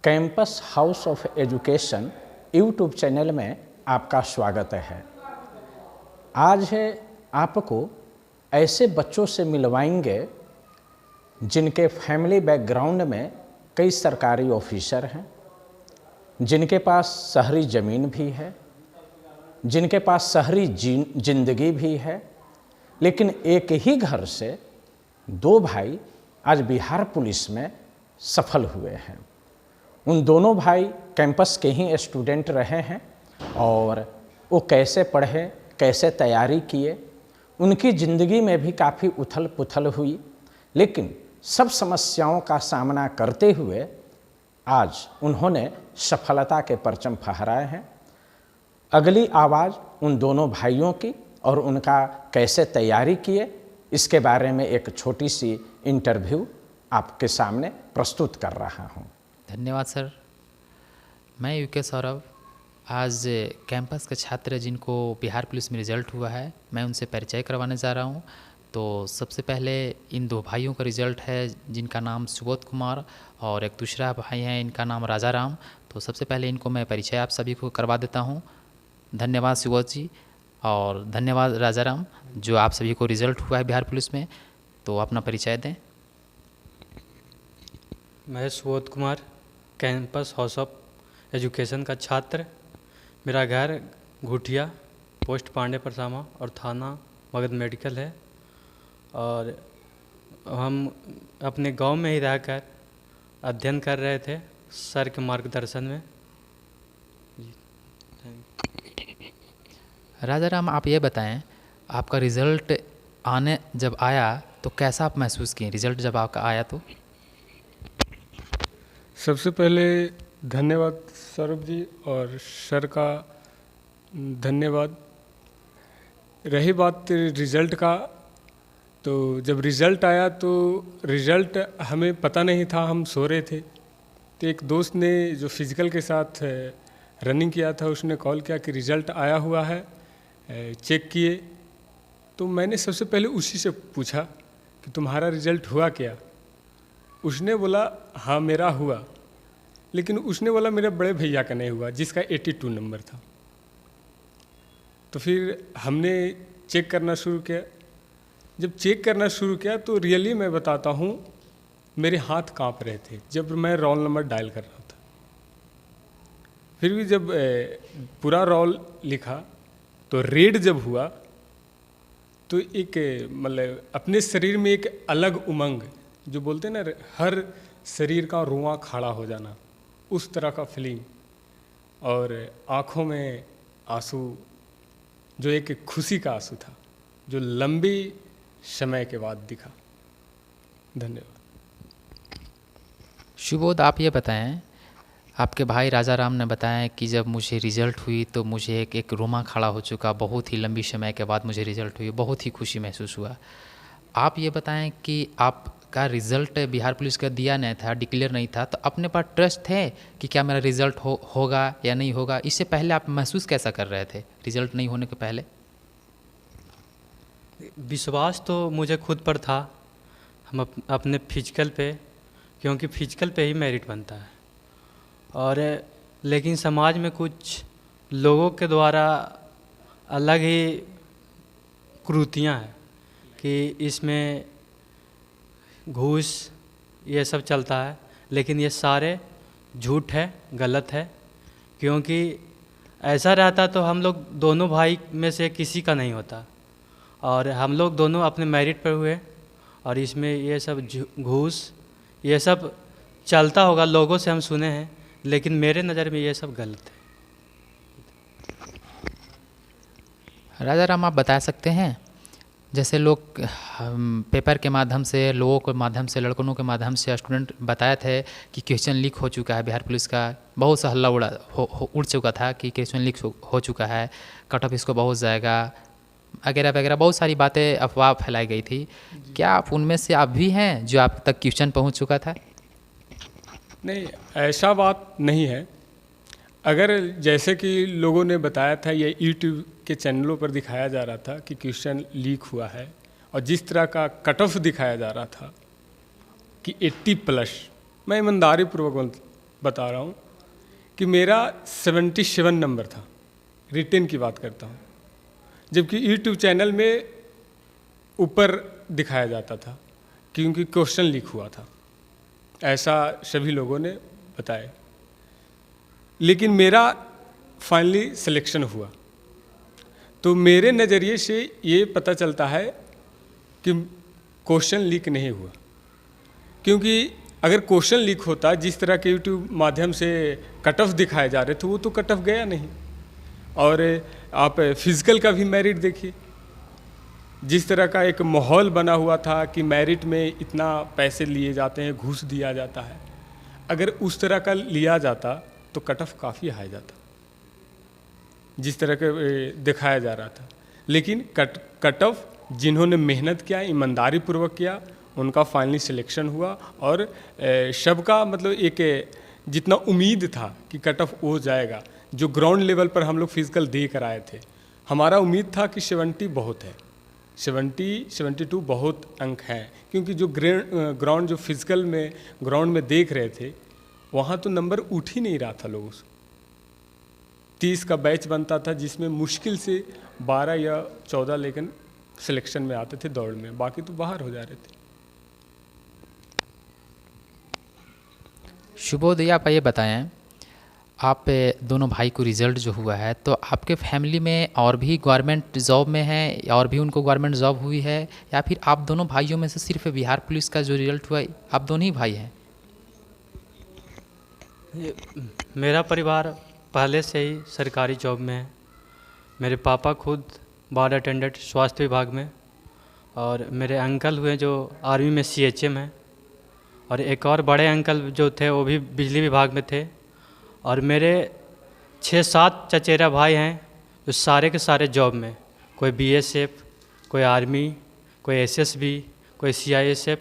Campus house of education YouTube channel में आपका स्वागत है। आज है आपको ऐसे बच्चों से मिलवाएंगे जिनके फैमिली बैकग्राउंड में कई सरकारी ऑफिसर हैं, जिनके पास शहरी ज़मीन भी है, जिनके पास शहरी जिंदगी भी है, लेकिन एक ही घर से दो भाई आज बिहार पुलिस में सफल हुए हैं। उन दोनों भाई कैंपस के ही स्टूडेंट रहे हैं और वो कैसे पढ़े, कैसे तैयारी किए, उनकी ज़िंदगी में भी काफ़ी उथल पुथल हुई, लेकिन सब समस्याओं का सामना करते हुए आज उन्होंने सफलता के परचम फहराए हैं। अगली आवाज़ उन दोनों भाइयों की और उनका कैसे तैयारी किए, इसके बारे में एक छोटी सी इंटरव्यू आपके सामने प्रस्तुत कर रहा हूँ। धन्यवाद सर। मैं यूके सौरभ आज कैंपस के छात्र जिनको बिहार पुलिस में रिज़ल्ट हुआ है, मैं उनसे परिचय करवाने जा रहा हूँ। तो सबसे पहले इन दो भाइयों का रिज़ल्ट है जिनका नाम सुबोध कुमार और एक दूसरा भाई है, इनका नाम राजा राम। तो सबसे पहले इनको मैं परिचय आप सभी को करवा देता हूँ। धन्यवाद सुबोध जी और धन्यवाद राजा राम, जो आप सभी को रिज़ल्ट हुआ है बिहार पुलिस में। तो अपना परिचय दें। मैं Subodh Kumar, campus house of education का छात्र। मेरा घर घुटिया, पोस्ट पांडे परसामा और थाना मगध मेडिकल है, और हम अपने गांव में ही रहकर अध्ययन कर रहे थे सर के मार्गदर्शन में। राजा राम, आप ये बताएं, आपका रिज़ल्ट जब आया तो कैसा आप महसूस किए रिज़ल्ट जब आपका आया तो? सबसे पहले धन्यवाद सौरभ जी और सर का धन्यवाद। रही बात रिज़ल्ट का, तो जब रिज़ल्ट आया तो रिज़ल्ट हमें पता नहीं था, हम सो रहे थे। तो एक दोस्त ने जो फिज़िकल के साथ रनिंग किया था, उसने कॉल किया कि रिज़ल्ट आया हुआ है, चेक किए। तो मैंने सबसे पहले उसी से पूछा कि तुम्हारा रिज़ल्ट हुआ क्या? उसने बोला हाँ मेरा हुआ, लेकिन उसने बोला मेरे बड़े भैया का नहीं हुआ जिसका 82 नंबर था। तो फिर हमने चेक करना शुरू किया। जब चेक करना शुरू किया तो रियली मैं बताता हूँ, मेरे हाथ कांप रहे थे जब मैं रोल नंबर डायल कर रहा था। फिर भी जब पूरा रोल लिखा तो रेड जब हुआ तो एक मतलब अपने शरीर में एक अलग उमंग, जो बोलते हैं ना, हर शरीर का रुआं खड़ा हो जाना, उस तरह का फीलिंग, और आँखों में आंसू, जो एक खुशी का आंसू था, जो लंबी समय के बाद दिखा। धन्यवाद। सुबोध, आप ये बताएं, आपके भाई राजा राम ने बताया कि जब मुझे रिज़ल्ट हुई तो मुझे एक रोमा खड़ा हो चुका, बहुत ही लंबी समय के बाद मुझे रिज़ल्ट हुई, बहुत ही खुशी महसूस हुआ। आप ये बताएं कि आपका रिज़ल्ट बिहार पुलिस का दिया नहीं था, डिक्लेयर नहीं था, तो अपने पास ट्रस्ट थे कि क्या मेरा रिज़ल्ट होगा या नहीं होगा? इससे पहले आप महसूस कैसा कर रहे थे रिज़ल्ट नहीं होने के पहले? विश्वास तो मुझे खुद पर था, हम अपने फिजिकल पे, क्योंकि फिजिकल पे ही मेरिट बनता है। और लेकिन समाज में कुछ लोगों के द्वारा अलग ही कुरीतियाँ हैं कि इसमें घूस ये सब चलता है, लेकिन ये सारे झूठ है, गलत है। क्योंकि ऐसा रहता तो हम लोग दोनों भाई में से किसी का नहीं होता, और हम लोग दोनों अपने मेरिट पर हुए, और इसमें ये सब घूस ये सब चलता होगा, लोगों से हम सुने हैं, लेकिन मेरे नज़र में ये सब गलत है। राजा राम, आप बता सकते हैं, जैसे लोग पेपर के माध्यम से, लोगों के माध्यम से, लड़कों के माध्यम से स्टूडेंट बताए थे कि क्वेश्चन लीक हो चुका है बिहार पुलिस का, बहुत सा हल्ला उड़ चुका था कि क्वेश्चन लीक हो चुका है, कट ऑफ इसको बहुत जाएगा वगैरह वगैरह, बहुत सारी बातें, अफवाह फैलाई गई थी। क्या आप उनमें से आप भी हैं जो आप तक क्वेश्चन पहुंच चुका था? नहीं, ऐसा बात नहीं है। अगर जैसे कि लोगों ने बताया था, ये यूट्यूब के चैनलों पर दिखाया जा रहा था कि क्वेश्चन लीक हुआ है, और जिस तरह का कट ऑफ दिखाया जा रहा था कि 80+, मैं ईमानदारी पूर्वक बता रहा हूँ कि मेरा 77 नंबर था, रिटेन की बात करता हूँ, जबकि यूट्यूब चैनल में ऊपर दिखाया जाता था क्योंकि क्वेश्चन लीक हुआ था, ऐसा सभी लोगों ने बताया। लेकिन मेरा फाइनली सिलेक्शन हुआ। तो मेरे नज़रिए से ये पता चलता है कि क्वेश्चन लीक नहीं हुआ, क्योंकि अगर क्वेश्चन लीक होता, जिस तरह के यूट्यूब माध्यम से कट ऑफ दिखाए जा रहे थे, वो तो कट ऑफ गया नहीं। और आप फिज़िकल का भी मेरिट देखिए, जिस तरह का एक माहौल बना हुआ था कि मेरिट में इतना पैसे लिए जाते हैं, घूस दिया जाता है, अगर उस तरह का लिया जाता तो कट ऑफ काफ़ी हाई जाता, जिस तरह का दिखाया जा रहा था। लेकिन कट ऑफ जिन्होंने मेहनत किया, ईमानदारी पूर्वक किया, उनका फाइनली सिलेक्शन हुआ। और सबका मतलब एक जितना उम्मीद था कि कट ऑफ हो जाएगा, जो ग्राउंड लेवल पर हम लोग फिजिकल दे कर आए थे, हमारा उम्मीद था कि 70 बहुत है, 72 बहुत अंक हैं, क्योंकि जो ग्राउंड जो फिजिकल में ग्राउंड में देख रहे थे, वहाँ तो नंबर उठ ही नहीं रहा था लोगों से। 30 का बैच बनता था, जिसमें मुश्किल से 12 या 14 लेकिन सिलेक्शन में आते थे दौड़ में, बाकी तो बाहर हो जा रहे थे। शुभोदय, आप ये बताएं, आप दोनों भाई को रिज़ल्ट जो हुआ है, तो आपके फैमिली में और भी गवर्नमेंट जॉब में हैं, और भी उनको गवर्नमेंट जॉब हुई है, या फिर आप दोनों भाइयों में से सिर्फ बिहार पुलिस का जो रिज़ल्ट हुआ आप दोनों ही भाई हैं? मेरा परिवार पहले से ही सरकारी जॉब में है। मेरे पापा खुद वार्ड अटेंडेंट स्वास्थ्य विभाग में, और मेरे अंकल हुए जो आर्मी में CHM हैं, और एक और बड़े अंकल जो थे वो भी बिजली विभाग में थे। और मेरे 6-7 चचेरा भाई हैं जो सारे के सारे जॉब में, कोई BSF, कोई आर्मी, कोई SSB, कोई CISF,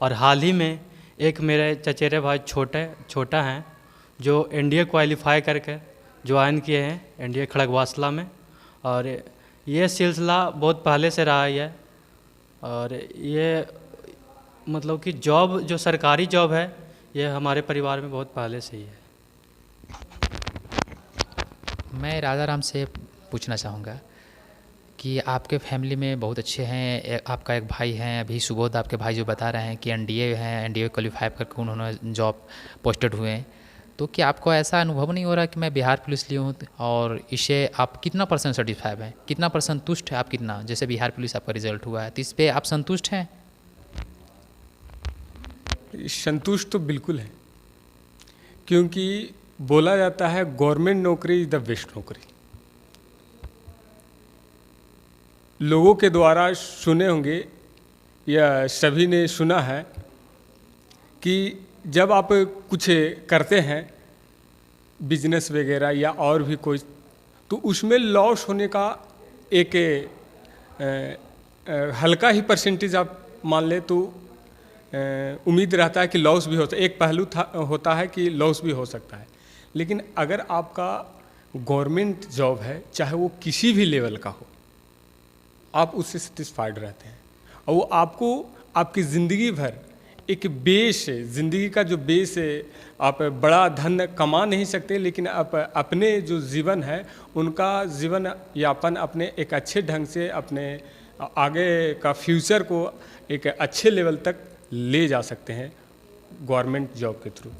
और हाल ही में एक मेरे चचेरे भाई छोटा हैं जो NDA क्वालिफाई करके ज्वाइन किए हैं NDA खड़गवासला में। और ये सिलसिला बहुत पहले से रहा है। और ये मतलब कि जॉब जो सरकारी जॉब है, ये हमारे परिवार में बहुत पहले से ही है। मैं राजा राम से पूछना चाहूँगा कि आपके फैमिली में बहुत अच्छे हैं, आपका एक भाई हैं, अभी सुबोध आपके भाई जो बता रहे हैं कि NDA हैं, NDA क्वालिफाई करके उन्होंने जॉब पोस्टेड हुए हैं, तो क्या आपको ऐसा अनुभव नहीं हो रहा कि मैं बिहार पुलिस लिए हूँ, और इसे आप कितना % सेटिस्फाइड हैं, कितना % संतुष्ट है आप, कितना, जैसे बिहार पुलिस आपका रिजल्ट हुआ है, तो इस पर आप संतुष्ट हैं? संतुष्ट तो बिल्कुल है, क्योंकि बोला जाता है गवर्नमेंट नौकरी इज़ द बेस्ट नौकरी। लोगों के द्वारा सुने होंगे या सभी ने सुना है कि जब आप कुछ करते हैं बिजनेस वगैरह या और भी कोई, तो उसमें लॉस होने का एक हल्का ही परसेंटेज आप मान ले तो उम्मीद रहता है कि लॉस भी होता है। एक पहलू होता है कि लॉस भी हो सकता है। लेकिन अगर आपका गवर्नमेंट जॉब है, चाहे वो किसी भी लेवल का हो, आप उससे सेटिस्फाइड रहते हैं, और वो आपको आपकी ज़िंदगी भर एक बेस है, ज़िंदगी का जो बेस है, आप बड़ा धन कमा नहीं सकते, लेकिन आप अपने जो जीवन है उनका जीवन यापन अपने एक अच्छे ढंग से अपने आगे का फ्यूचर को एक अच्छे लेवल तक ले जा सकते हैं गवर्नमेंट जॉब के थ्रू।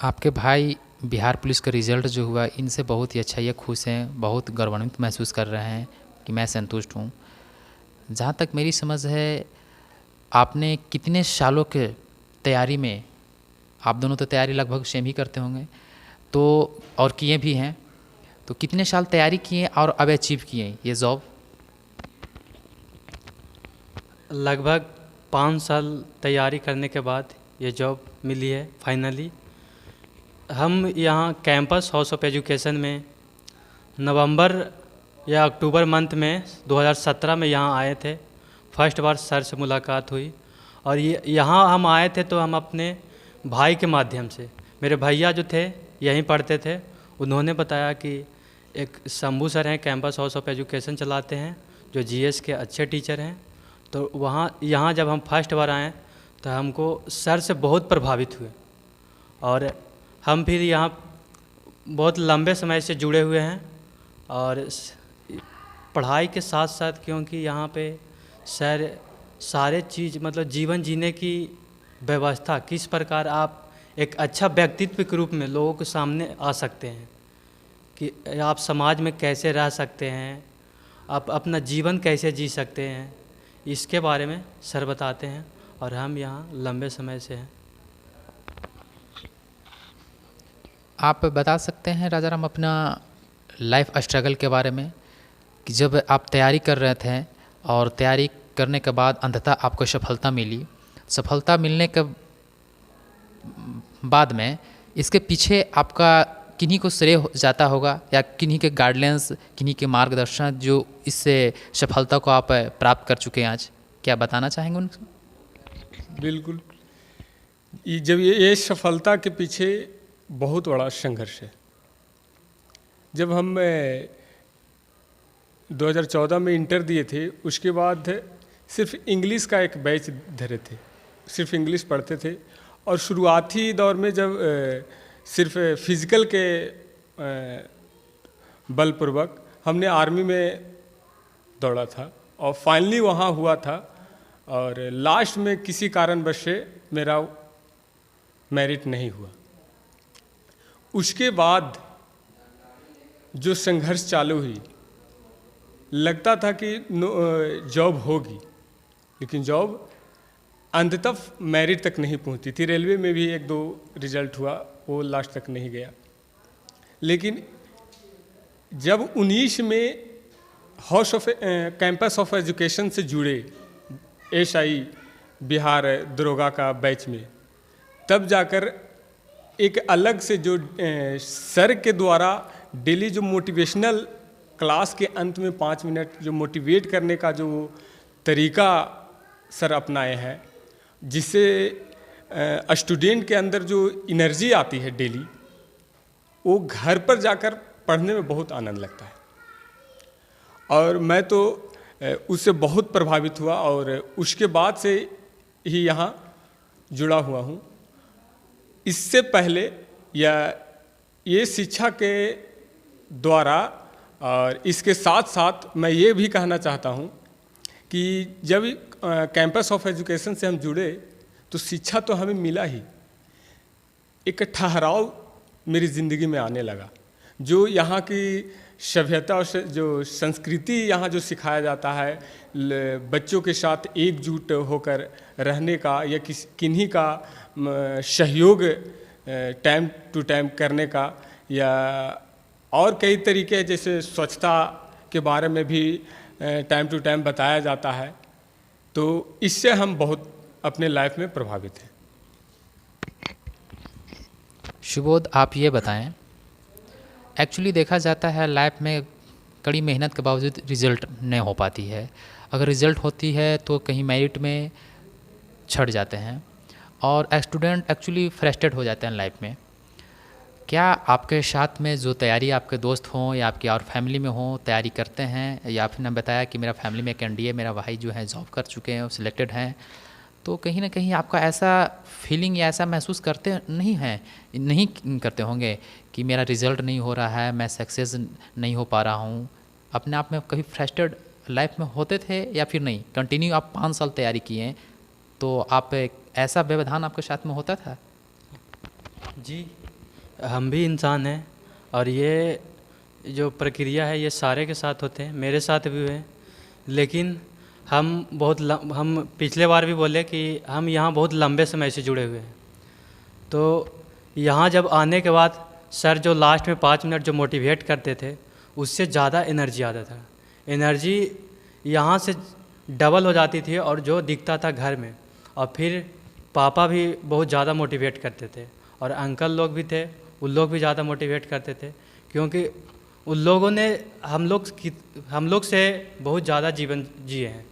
आपके भाई बिहार पुलिस का रिज़ल्ट जो हुआ, इनसे बहुत ही अच्छा, ये खुश हैं, बहुत गौरवान्वित महसूस कर रहे हैं कि मैं संतुष्ट हूँ। जहाँ तक मेरी समझ है, आपने कितने सालों के तैयारी में, आप दोनों तो तैयारी लगभग सेम ही करते होंगे, तो और किए भी हैं, तो कितने साल तैयारी किए और अब अचीव किए ये जॉब? लगभग 5 साल तैयारी करने के बाद ये जॉब मिली है फाइनली। हम यहाँ कैंपस हाउस ऑफ एजुकेशन में नवंबर या अक्टूबर मंथ में 2017 में यहाँ आए थे। फर्स्ट बार सर से मुलाकात हुई, और ये यहाँ हम आए थे तो हम अपने भाई के माध्यम से, मेरे भैया जो थे यहीं पढ़ते थे, उन्होंने बताया कि एक शंभू सर हैं, कैंपस हाउस ऑफ एजुकेशन चलाते हैं, जो GS के अच्छे टीचर हैं। तो वहाँ यहाँ जब हम फर्स्ट बार आए तो हमको सर से बहुत प्रभावित हुए और हम फिर यहाँ बहुत लंबे समय से जुड़े हुए हैं। और पढ़ाई के साथ साथ क्योंकि यहाँ पे सर सारे चीज़ मतलब जीवन जीने की व्यवस्था, किस प्रकार आप एक अच्छा व्यक्तित्व के रूप में लोगों के सामने आ सकते हैं, कि आप समाज में कैसे रह सकते हैं, आप अपना जीवन कैसे जी सकते हैं, इसके बारे में सर बताते हैं और हम यहाँ लंबे समय से हैं। आप बता सकते हैं राजाराम अपना लाइफ स्ट्रगल के बारे में, कि जब आप तैयारी कर रहे थे और तैयारी करने के बाद अंततः आपको सफलता मिली, सफलता मिलने के बाद में इसके पीछे आपका किन्हीं को श्रेय जाता होगा या किन्हीं के गाइडलाइंस, किन्हीं के मार्गदर्शन जो इससे सफलता को आप प्राप्त कर चुके हैं आज, क्या बताना चाहेंगे उनको? बिल्कुल। जब ये सफलता के पीछे बहुत बड़ा संघर्ष है। जब हम 2014 में इंटर दिए थे, उसके बाद सिर्फ इंग्लिश का एक बैच धरे थे, सिर्फ इंग्लिश पढ़ते थे। और शुरुआती दौर में जब सिर्फ फिज़िकल के बलपूर्वक हमने आर्मी में दौड़ा था और फाइनली वहाँ हुआ था और लास्ट में किसी कारणवश से मेरा मेरिट नहीं हुआ। उसके बाद जो संघर्ष चालू हुई, लगता था कि जॉब होगी, लेकिन जॉब अंततः मेरिट तक नहीं पहुंची थी। रेलवे में भी 1-2 रिजल्ट हुआ, वो लास्ट तक नहीं गया। लेकिन जब 19 में house off campus of education से जुड़े SI बिहार दरोगा का बैच में, तब जाकर एक अलग से जो सर के द्वारा डेली जो मोटिवेशनल क्लास के अंत में 5 मिनट जो मोटिवेट करने का जो तरीका सर अपनाए हैं, जिससे स्टूडेंट के अंदर जो एनर्जी आती है डेली, वो घर पर जाकर पढ़ने में बहुत आनंद लगता है। और मैं तो उससे बहुत प्रभावित हुआ और उसके बाद से ही यहाँ जुड़ा हुआ हूँ। इससे पहले या ये शिक्षा के द्वारा और इसके साथ साथ मैं ये भी कहना चाहता हूँ कि जब कैंपस ऑफ एजुकेशन से हम जुड़े तो शिक्षा तो हमें मिला ही, एक ठहराव मेरी ज़िंदगी में आने लगा। जो यहाँ की सभ्यता और जो संस्कृति यहाँ जो सिखाया जाता है, बच्चों के साथ एकजुट होकर रहने का या किन्हीं का सहयोग टाइम टू टाइम करने का, या और कई तरीके जैसे स्वच्छता के बारे में भी टाइम टू टाइम बताया जाता है, तो इससे हम बहुत अपने लाइफ में प्रभावित हैं। सुबोध, आप ये बताएं, एक्चुअली देखा जाता है लाइफ में कड़ी मेहनत के बावजूद रिज़ल्ट नहीं हो पाती है। अगर रिज़ल्ट होती है तो कहीं मेरिट में छट जाते हैं और स्टूडेंट एक्चुअली फ्रस्ट्रेट हो जाते हैं लाइफ में। क्या आपके साथ में जो तैयारी आपके दोस्त हों या आपकी और फैमिली में हों, तैयारी करते हैं, या आपने बताया कि मेरा फैमिली में एक NDA मेरा भाई जो है जॉब कर चुके हैं, सिलेक्टेड हैं, तो कहीं ना कहीं आपका ऐसा फीलिंग या ऐसा महसूस करते नहीं करते होंगे कि मेरा रिज़ल्ट नहीं हो रहा है, मैं सक्सेस नहीं हो पा रहा हूँ? अपने आप में कभी फ्रस्ट्रेटेड लाइफ में होते थे या फिर नहीं? कंटिन्यू आप 5 साल तैयारी किए, तो आप ऐसा व्यवधान आपके साथ में होता था? जी, हम भी इंसान हैं और ये जो प्रक्रिया है ये सारे के साथ होते हैं, मेरे साथ भी हुए। लेकिन हम पिछले बार भी बोले कि हम यहाँ बहुत लंबे समय से जुड़े हुए हैं। तो यहाँ जब आने के बाद सर जो लास्ट में 5 मिनट जो मोटिवेट करते थे, उससे ज़्यादा एनर्जी आता था। एनर्जी यहाँ से डबल हो जाती थी और जो दिखता था घर में। और फिर पापा भी बहुत ज़्यादा मोटिवेट करते थे और अंकल लोग भी थे, उन लोग भी ज़्यादा मोटिवेट करते थे, क्योंकि उन लोगों ने हम लोग से बहुत ज़्यादा जीवन जिए हैं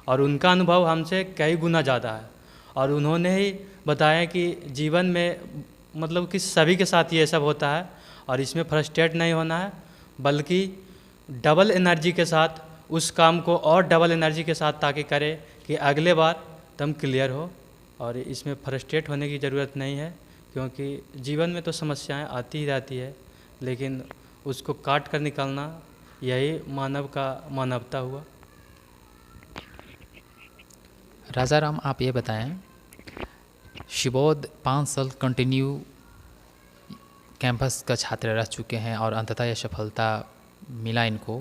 और उनका अनुभव हमसे कई गुना ज़्यादा है। और उन्होंने ही बताया कि जीवन में मतलब कि सभी के साथ ये सब होता है और इसमें फ्रस्ट्रेट नहीं होना है, बल्कि डबल एनर्जी के साथ उस काम को और डबल एनर्जी के साथ ताकि करे कि अगले बार तुम क्लियर हो और इसमें फ्रस्ट्रेट होने की ज़रूरत नहीं है, क्योंकि जीवन में तो समस्याएं आती ही रहती है, लेकिन उसको काट कर निकालना यही मानव का मानवता हुआ। राजा राम, आप ये बताएं, शिवोद 5 साल कंटिन्यू कैंपस का छात्र रह चुके हैं और अंततः यह सफलता मिला इनको।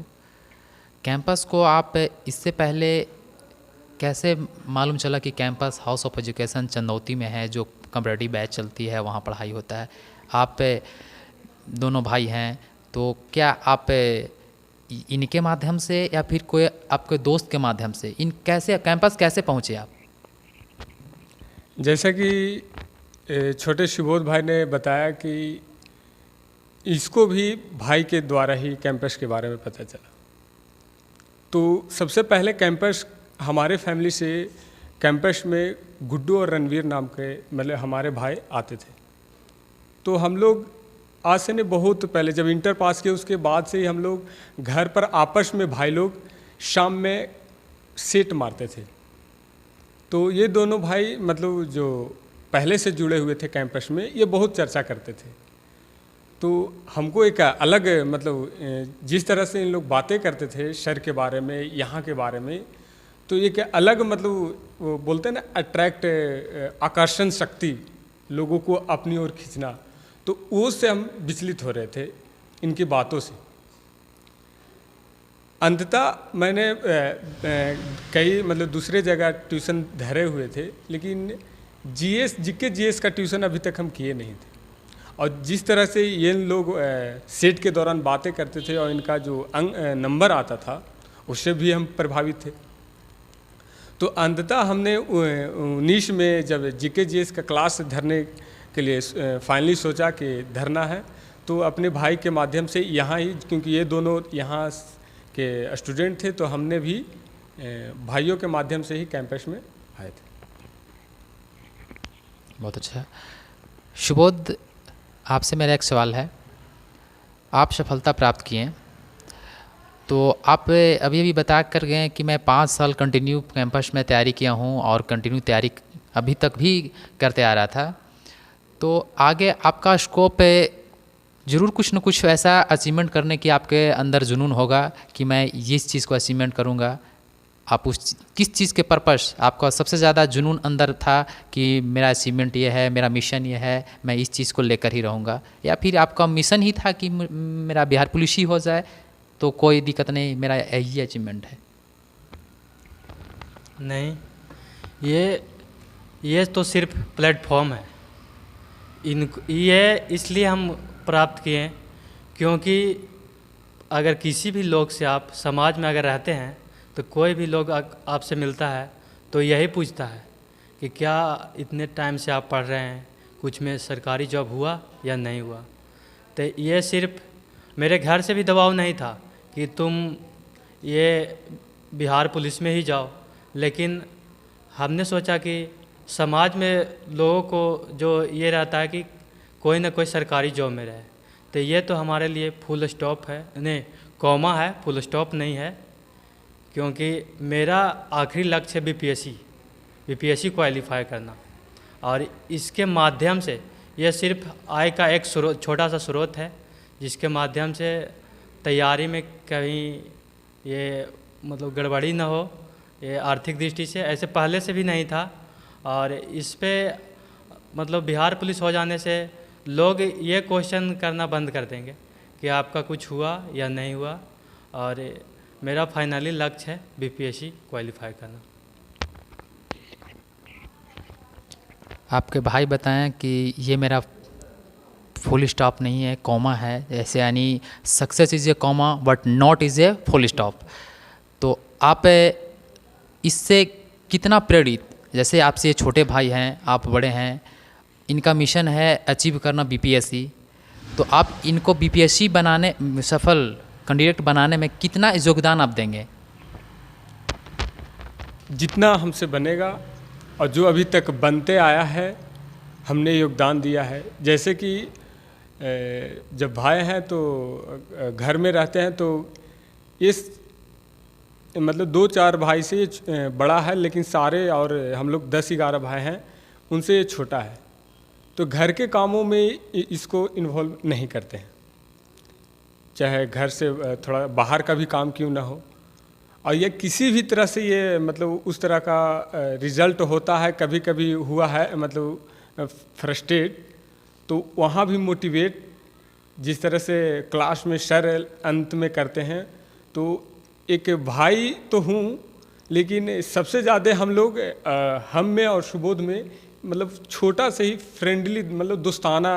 कैंपस को आप इससे पहले कैसे मालूम चला कि campus house of education Chandauti में है, जो कम्परेटिव बैच चलती है, वहाँ पढ़ाई होता है? आप दोनों भाई हैं, तो क्या आप इनके माध्यम से या फिर कोई आपके दोस्त के माध्यम से कैंपस कैसे पहुँचे आप? जैसा कि छोटे शिवोध भाई ने बताया कि इसको भी भाई के द्वारा ही कैंपस के बारे में पता चला। तो सबसे पहले कैंपस हमारे फैमिली से कैंपस में गुड्डू और रणवीर नाम के मतलब हमारे भाई आते थे। तो हम लोग आज से नहीं, बहुत पहले जब इंटर पास किए उसके बाद से ही हम लोग घर पर आपस में भाई लोग शाम में सेट मारते थे। तो ये दोनों भाई मतलब जो पहले से जुड़े हुए थे कैंपस में, ये बहुत चर्चा करते थे। तो हमको एक अलग मतलब जिस तरह से इन लोग बातें करते थे सर के बारे में, यहाँ के बारे में, तो एक अलग मतलब वो बोलते हैं ना अट्रैक्ट, आकर्षण शक्ति, लोगों को अपनी ओर खींचना, तो उससे हम विचलित हो रहे थे इनकी बातों से। अंततः मैंने कई मतलब दूसरे जगह ट्यूशन धरे हुए थे, लेकिन जीके जीएस का ट्यूशन अभी तक हम किए नहीं थे। और जिस तरह से ये लोग सेट के दौरान बातें करते थे और इनका जो नंबर आता था, उससे भी हम प्रभावित थे। तो अंततः हमने 19 में जब जीके जीएस का क्लास धरने के लिए फाइनली सोचा कि धरना है, तो अपने भाई के माध्यम से यहाँ ही, क्योंकि ये दोनों यहाँ के स्टूडेंट थे, तो हमने भी भाइयों के माध्यम से ही कैंपस में आए थे। बहुत अच्छा। शुभोध, आपसे मेरा एक सवाल है। आप सफलता प्राप्त किए, तो आप अभी अभी बता कर गए कि मैं 5 साल कंटिन्यू कैंपस में तैयारी किया हूँ और कंटिन्यू तैयारी अभी तक भी करते आ रहा था। तो आगे आपका स्कोप ज़रूर कुछ न कुछ ऐसा अचीवमेंट करने की आपके अंदर जुनून होगा कि मैं इस चीज़ को अचीवमेंट करूँगा। आप उस किस चीज़ के पर्पस आपका सबसे ज़्यादा जुनून अंदर था कि मेरा अचीवमेंट ये है, मेरा मिशन ये है, मैं इस चीज़ को लेकर ही रहूँगा? या फिर आपका मिशन ही था कि मेरा बिहार पुलिस ही हो जाए तो कोई दिक्कत नहीं, मेरा यही अचीवमेंट है? नहीं, ये तो सिर्फ प्लेटफॉर्म है। ये इसलिए हम प्राप्त किए क्योंकि अगर किसी भी लोग से आप समाज में अगर रहते हैं तो कोई भी लोग आपसे मिलता है तो यही पूछता है कि क्या इतने टाइम से आप पढ़ रहे हैं, कुछ में सरकारी जॉब हुआ या नहीं हुआ। तो ये सिर्फ मेरे घर से भी दबाव नहीं था कि तुम ये बिहार पुलिस में ही जाओ, लेकिन हमने सोचा कि समाज में लोगों को जो ये रहता है कि कोई ना कोई सरकारी जॉब में रहे, तो ये तो हमारे लिए फुल स्टॉप है, नहीं कॉमा है, फुल स्टॉप नहीं है। क्योंकि मेरा आखिरी लक्ष्य है बीपीएससी क्वालिफाई करना, और इसके माध्यम से यह सिर्फ आय का एक छोटा सा स्रोत है, जिसके माध्यम से तैयारी में कहीं ये मतलब गड़बड़ी ना हो, ये आर्थिक दृष्टि से ऐसे पहले से भी नहीं था। और इस पे मतलब बिहार पुलिस हो जाने से लोग ये क्वेश्चन करना बंद कर देंगे कि आपका कुछ हुआ या नहीं हुआ, और मेरा फाइनली लक्ष्य है बीपीएससी क्वालिफाई करना। आपके भाई बताएं कि ये मेरा फुल स्टॉप नहीं है, कॉमा है, ऐसे यानी success is a comma but not is a full stop. तो आप इससे कितना प्रेरित, जैसे आपसे छोटे भाई हैं, आप बड़े हैं, इनका मिशन है अचीव करना बीपीएससी, तो आप इनको बीपीएससी बनाने, सफल कैंडिडेट बनाने में कितना योगदान आप देंगे? जितना हमसे बनेगा और जो अभी तक बनते आया है हमने योगदान दिया है। जैसे कि जब भाई हैं तो घर में रहते हैं तो इस मतलब 2-4 भाई से बड़ा है, लेकिन सारे और हम लोग 10-11 भाई हैं, उनसे ये छोटा है, तो घर के कामों में इसको इन्वॉल्व नहीं करते हैं, चाहे घर से थोड़ा बाहर का भी काम क्यों ना हो। और ये किसी भी तरह से ये मतलब उस तरह का रिज़ल्ट होता है, कभी कभी हुआ है मतलब फ्रस्ट्रेट, तो वहाँ भी मोटिवेट जिस तरह से क्लास में सर अंत में करते हैं, तो एक भाई तो हूँ, लेकिन सबसे ज़्यादा हम लोग हम में और सुबोध में मतलब छोटा से ही फ्रेंडली मतलब दोस्ताना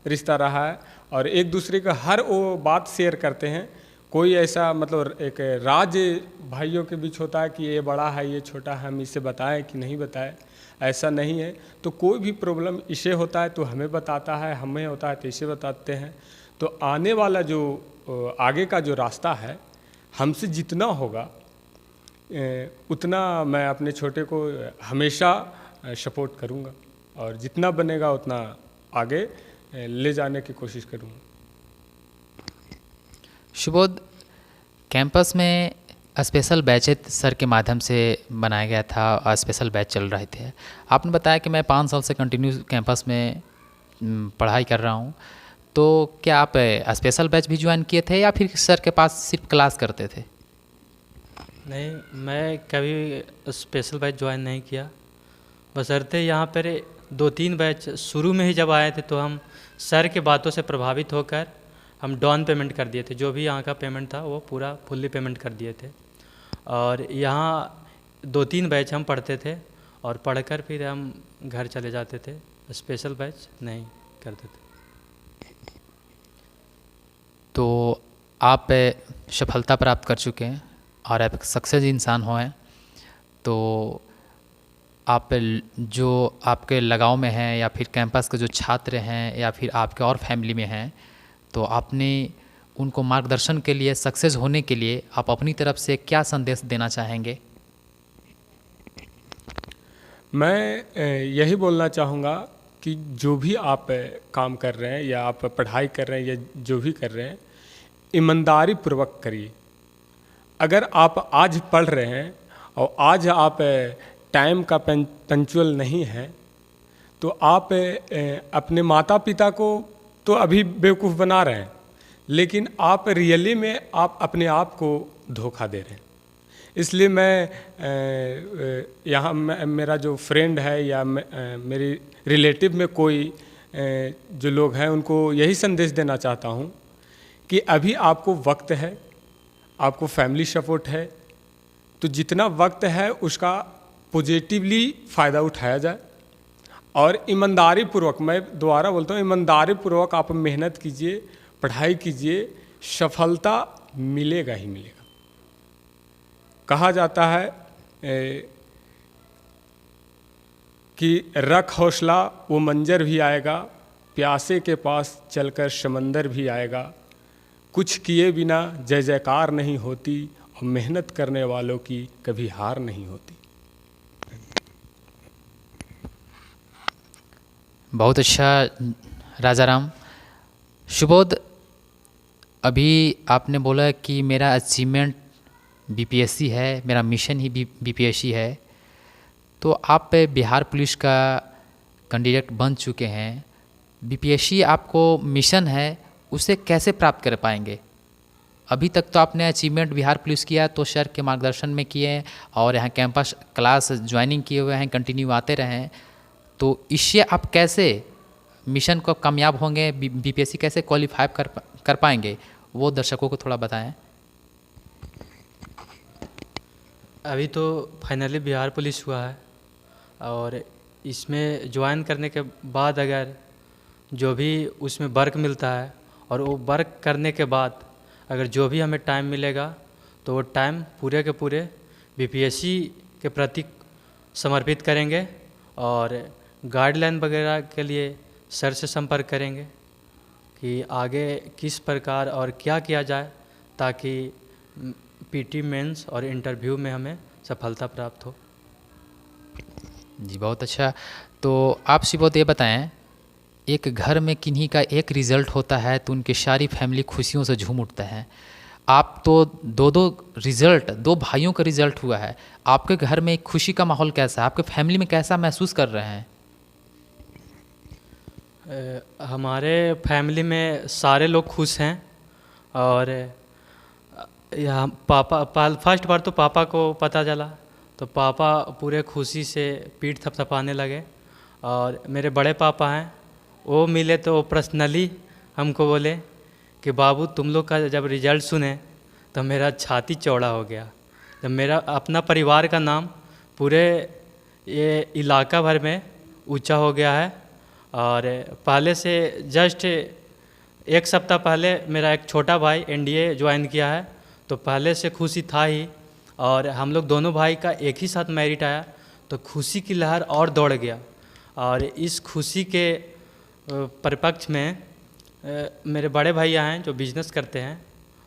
रिश्ता रहा है, और एक दूसरे का हर वो बात शेयर करते हैं। कोई ऐसा मतलब एक राज भाइयों के बीच होता है कि ये बड़ा है ये छोटा है, हम इसे बताएं कि नहीं बताएं, ऐसा नहीं है। तो कोई भी प्रॉब्लम इसे होता है तो हमें बताता है, हमें होता है तो इसे बताते हैं। तो आने वाला जो आगे का जो रास्ता है, हमसे जितना होगा उतना मैं अपने छोटे को हमेशा सपोर्ट करूँगा, और जितना बनेगा उतना आगे ले जाने की कोशिश करूँगा। सुबोध, कैंपस में स्पेशल बैचेज सर के माध्यम से बनाया गया था और स्पेशल बैच चल रहे थे। आपने बताया कि मैं 5 साल से कंटिन्यू कैंपस में पढ़ाई कर रहा हूँ, तो क्या आप स्पेशल बैच भी ज्वाइन किए थे या फिर सर के पास सिर्फ क्लास करते थे? नहीं, मैं कभी स्पेशल बैच ज्वाइन नहीं किया, बशर्ते यहाँ पर 2-3 बैच शुरू में ही जब आए थे तो हम सर के बातों से प्रभावित होकर हम डाउन पेमेंट कर दिए थे। जो भी यहाँ का पेमेंट था वो पूरा फुल्ली पेमेंट कर दिए थे, और यहाँ 2-3 बैच हम पढ़ते थे और पढ़कर फिर हम घर चले जाते थे। स्पेशल बैच नहीं करते थे। तो आप सफलता प्राप्त कर चुके हैं और आप सक्सेस इंसान हो हैं, तो आप जो आपके लगाव में हैं या फिर कैंपस के जो छात्र हैं या फिर आपके और फैमिली में हैं, तो आपने उनको मार्गदर्शन के लिए, सक्सेस होने के लिए आप अपनी तरफ से क्या संदेश देना चाहेंगे? मैं यही बोलना चाहूँगा कि जो भी आप काम कर रहे हैं या आप पढ़ाई कर रहे हैं या जो भी कर रहे हैं, ईमानदारी पूर्वक करिए। अगर आप आज पढ़ रहे हैं और आज आप टाइम का पंक्चुअल नहीं है, तो आप अपने माता पिता को तो अभी बेवकूफ़ बना रहे हैं, लेकिन आप रियली में आप अपने आप को धोखा दे रहे हैं। इसलिए मैं यहाँ मेरा जो फ्रेंड है या मेरी रिलेटिव में कोई जो लोग हैं, उनको यही संदेश देना चाहता हूँ कि अभी आपको वक्त है, आपको फैमिली सपोर्ट है, तो जितना वक्त है उसका पॉजिटिवली फ़ायदा उठाया जाए, और ईमानदारी पूर्वक, मैं दोबारा बोलता हूँ, ईमानदारी पूर्वक आप मेहनत कीजिए, पढ़ाई कीजिए, सफलता मिलेगा ही मिलेगा। कहा जाता है कि रख हौसला वो मंजर भी आएगा, प्यासे के पास चलकर समंदर भी आएगा, कुछ किए बिना जय जयकार नहीं होती, और मेहनत करने वालों की कभी हार नहीं होती। बहुत अच्छा राजाराम। सुबोध, अभी आपने बोला कि मेरा अचीवमेंट बीपीएससी है, मेरा मिशन ही बीपीएससी है, तो आप बिहार पुलिस का कैंडिडेट बन चुके हैं। बीपीएससी आपको मिशन है, उसे कैसे प्राप्त कर पाएंगे? अभी तक तो आपने अचीवमेंट बिहार पुलिस किया तो सर के मार्गदर्शन में किए और यहाँ कैंपस क्लास ज्वाइनिंग किए हुए हैं, कंटिन्यू आते रहे हैं, तो इससे आप कैसे मिशन को कामयाब होंगे, बीपीएससी कैसे क्वालिफाई कर पाएंगे, वो दर्शकों को थोड़ा बताएं। अभी तो फाइनली बिहार पुलिस हुआ है, और इसमें ज्वाइन करने के बाद अगर जो भी उसमें वर्क मिलता है, और वो वर्क करने के बाद अगर जो भी हमें टाइम मिलेगा, तो वो टाइम पूरे के पूरे बीपीएससी के प्रति समर्पित करेंगे, और गाइडलाइन वगैरह के लिए सर से संपर्क करेंगे कि आगे किस प्रकार और क्या किया जाए ताकि पीटी मेंस और इंटरव्यू में हमें सफलता प्राप्त हो। जी बहुत अच्छा। तो आप सुबोध ये बताएं, एक घर में किन्हीं का एक रिज़ल्ट होता है तो उनकी सारी फैमिली खुशियों से झूम उठते हैं। आप तो दो रिज़ल्ट, 2 भाइयों का रिज़ल्ट हुआ है, आपके घर में एक खुशी का माहौल कैसा है, आपके फैमिली में कैसा महसूस कर रहे हैं? हमारे फैमिली में सारे लोग खुश हैं और यहाँ फर्स्ट बार तो पापा को पता चला तो पापा पूरे खुशी से पीठ थपथपाने लगे। और मेरे बड़े पापा हैं, वो मिले तो पर्सनली हमको बोले कि बाबू तुम लोग का जब रिज़ल्ट सुने तो मेरा छाती चौड़ा हो गया। जब मेरा अपना परिवार का नाम पूरे ये इलाका भर में ऊंचा हो गया है। और पहले से जस्ट 1 सप्ताह पहले मेरा एक छोटा भाई एनडीए ज्वाइन किया है, तो पहले से खुशी था ही। और हम लोग दोनों भाई का एक ही साथ मेरिट आया तो खुशी की लहर और दौड़ गया। और इस खुशी के परिपक्ष में मेरे बड़े भैया हैं जो बिजनेस करते हैं,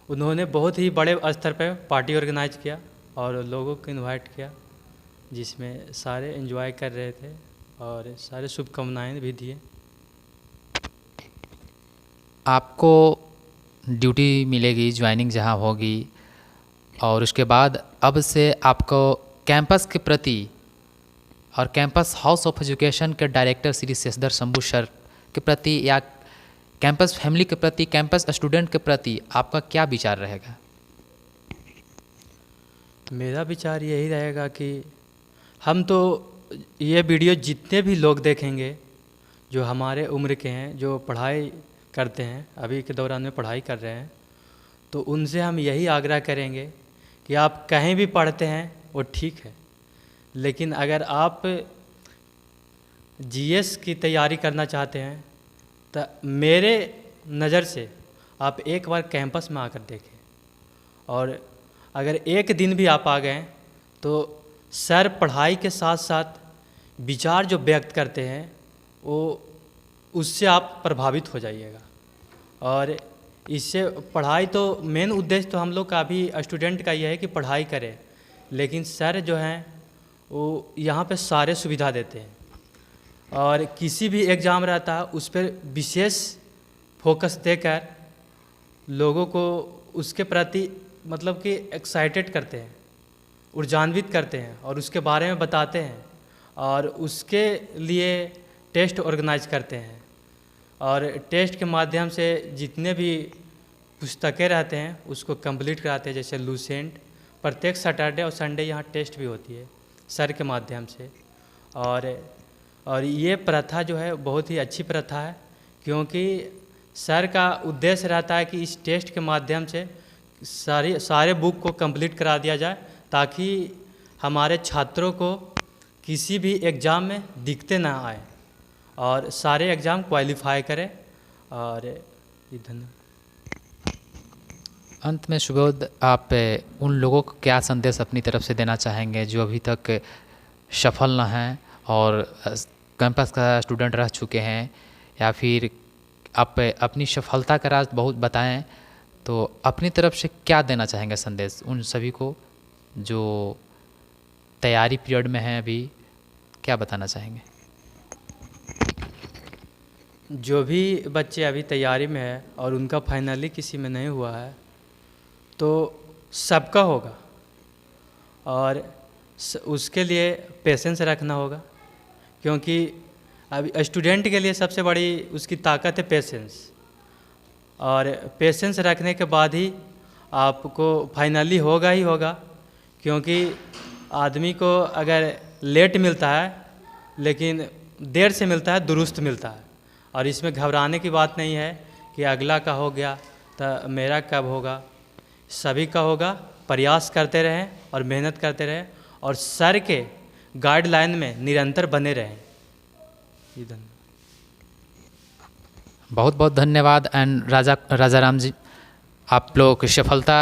उन्होंने बहुत ही बड़े स्तर पर पार्टी ऑर्गेनाइज किया और लोगों को इनवाइट किया, जिसमें सारे एंजॉय कर रहे थे और सारे शुभकामनाएं भी दिए। आपको ड्यूटी मिलेगी, ज्वाइनिंग जहाँ होगी, और उसके बाद अब से आपको कैंपस के प्रति और कैंपस हाउस ऑफ एजुकेशन के डायरेक्टर श्री शेषधर शंभू सर के प्रति या कैंपस फैमिली के प्रति, कैंपस स्टूडेंट के प्रति आपका क्या विचार रहेगा? मेरा विचार यही रहेगा कि हम तो ये वीडियो जितने भी लोग देखेंगे जो हमारे उम्र के हैं, जो पढ़ाई करते हैं, अभी के दौरान में पढ़ाई कर रहे हैं, तो उनसे हम यही आग्रह करेंगे कि आप कहीं भी पढ़ते हैं वो ठीक है, लेकिन अगर आप जीएस की तैयारी करना चाहते हैं तो मेरे नज़र से आप एक बार कैंपस में आकर देखें। और अगर एक दिन भी आप आ गए तो सर पढ़ाई के साथ साथ विचार जो व्यक्त करते हैं वो उससे आप प्रभावित हो जाइएगा। और इससे पढ़ाई तो मेन उद्देश्य तो हम लोग का भी स्टूडेंट का यह है कि पढ़ाई करें, लेकिन सर जो हैं वो यहाँ पे सारे सुविधा देते हैं और किसी भी एग्ज़ाम रहता है उस पर विशेष फोकस देकर लोगों को उसके प्रति मतलब कि एक्साइटेड करते हैं, ऊर्जान्वित करते हैं और उसके बारे में बताते हैं और उसके लिए टेस्ट ऑर्गेनाइज करते हैं। और टेस्ट के माध्यम से जितने भी पुस्तकें रहते हैं उसको कंप्लीट कराते हैं। जैसे लूसेंट प्रत्येक सैटरडे और संडे यहाँ टेस्ट भी होती है सर के माध्यम से। और ये प्रथा जो है बहुत ही अच्छी प्रथा है, क्योंकि सर का उद्देश्य रहता है कि इस टेस्ट के माध्यम से सारे बुक को कंप्लीट करा दिया जाए, ताकि हमारे छात्रों को किसी भी एग्ज़ाम में दिक्कतें ना आए और सारे एग्ज़ाम क्वालिफाई करें। और धन्यवाद। अंत में सुबोध, आप उन लोगों को क्या संदेश अपनी तरफ से देना चाहेंगे जो अभी तक सफल न हैं और कैंपस का स्टूडेंट रह चुके हैं, या फिर आप अपनी सफलता का राज बहुत बताएं, तो अपनी तरफ से क्या देना चाहेंगे संदेश उन सभी को जो तैयारी पीरियड में हैं? अभी क्या बताना चाहेंगे? जो भी बच्चे अभी तैयारी में है और उनका फाइनली किसी में नहीं हुआ है तो सबका होगा, और उसके लिए पेशेंस रखना होगा, क्योंकि अभी स्टूडेंट के लिए सबसे बड़ी उसकी ताकत है पेशेंस। और पेशेंस रखने के बाद ही आपको फाइनली होगा ही होगा, क्योंकि आदमी को अगर लेट मिलता है लेकिन देर से मिलता है दुरुस्त मिलता है। और इसमें घबराने की बात नहीं है कि अगला का हो गया तो मेरा कब होगा। सभी का होगा। प्रयास करते रहें और मेहनत करते रहें और सर के गाइडलाइन में निरंतर बने रहें। बहुत बहुत धन्यवाद। एंड राजाराम जी, आप लोग की सफलता,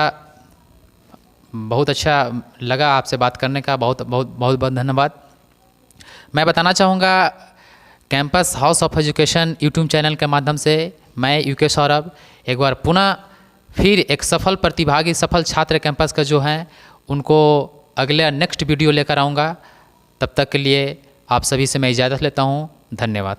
बहुत अच्छा लगा आपसे बात करने का, बहुत बहुत बहुत बहुत धन्यवाद। मैं बताना चाहूँगा campus house of education YouTube channel के माध्यम से मैं यूके सौरभ एक बार पुनः फिर एक सफल प्रतिभागी, सफल छात्र कैंपस का जो हैं उनको अगले नेक्स्ट वीडियो लेकर आऊँगा। तब तक के लिए आप सभी से मैं इजाज़त लेता हूँ। धन्यवाद।